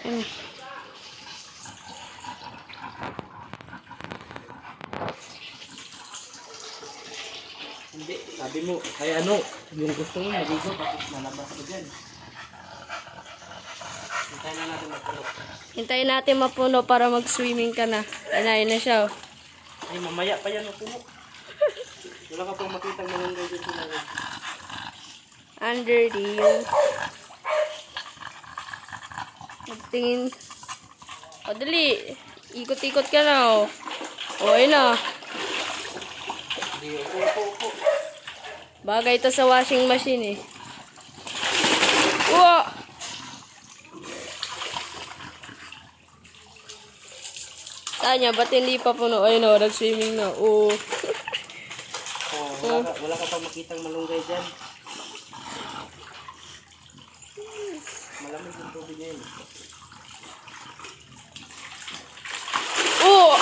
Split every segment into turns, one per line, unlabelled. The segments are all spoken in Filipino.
Ayun.
Hindi, sabi mo, kaya ano, yung gusto mo, naligo, tapos malabas ka dyan. Hintayin na natin magpuno.
Hintayin natin mapuno para mag-swimming ka na. Ayun na siya. Oh.
Ay, mamaya pa yan mapuno. Wala ka pang makitang malunggay dyan sila.
Under the magtingin. O, dali. Ikot-ikot ka na, oh. O, ayun na.
Hindi, upo.
Bagay ito sa washing machine, eh. Uwa! Tanya, ba't hindi pa puno? Ayun, oh, nag-swimming na. Oo.
Wala ka pang makitang malunggay dyan. Malamig yung tubig niya yun.
Oo!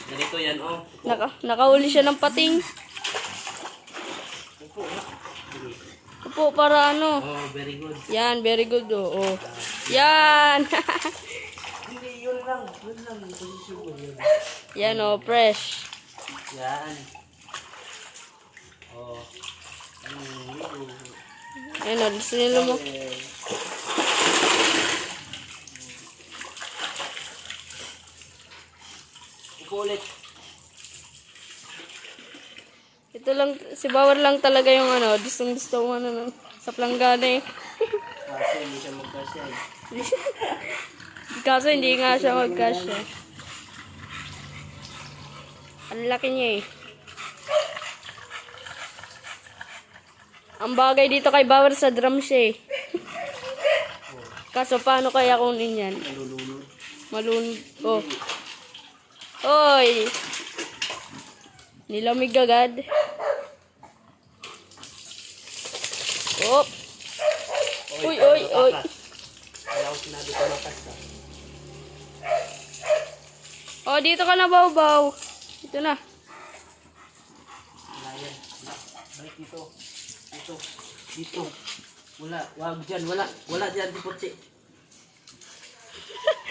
Ganito yan, oh.
Nakahuli siya ng pating.
Upo na.
Opo, para ano.
Oh, very good.
Yan, very good, oh. Oh. Yan!
Hindi, yun lang. Yung posisyon mo yun.
Yan, oh, fresh.
Yan. Oh.
Ayun, oh, gusto nila mo.
Upo ulit.
Ito lang, si Bawar lang talaga yung ano, gusto mo ano, sa planggana eh.
Kasi hindi siya magkasya eh.
Kaso hindi nga siya magkasya. Ang laki niya eh. Ang bagay dito kay Bawar sa drum siya eh. Kaso paano kaya kunin yan?
Malulunod.
Malunod. Oh. Oy! Nilamig agad. Oh! Uy!
Ayaw sinabi ko makas ka.
Oh, dito ka na, Baw. Dito na.
Wala yan. Balik dito. Dito. Wala. Wag dyan. Wala dyan. Di putsi.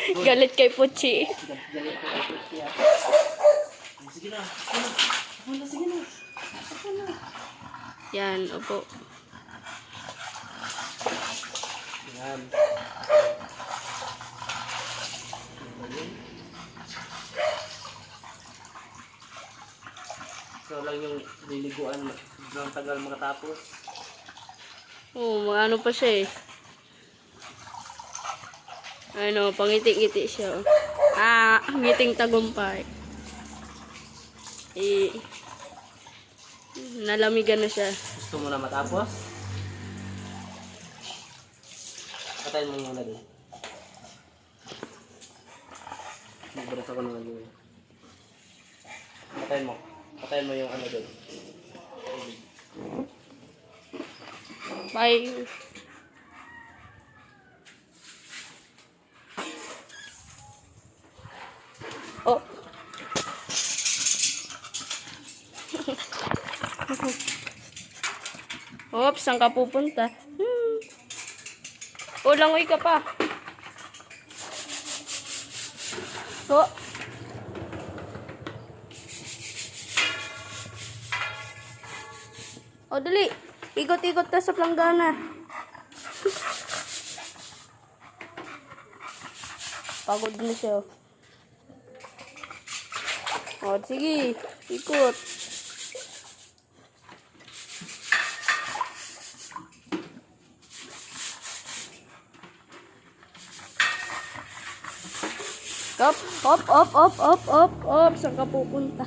Galit kay Puchi.
Galit ko kay putsi ah. Sige na. Sige na.
Yan, opo.
Yan. So lang yung liliguan. Sobrang tagal makatapos.
Oh, ano pa siya eh. Ano, pangiti-ngiti siya. Oh. Ah, ngiting tagumpay. Eh, nalamigan na siya.
Gusto mo na matapos? Patayin mo muna din. Nagbaras ako ng ano. Patayin mo yung ano doon.
Bye. Oh. Oops, saan ka pupunta? O, langoy ka pa. So, o, dali. Ikot-ikot ka sa planggana. Pagod na siya. O, sige. Ikot. Up. Saan ka pupunta?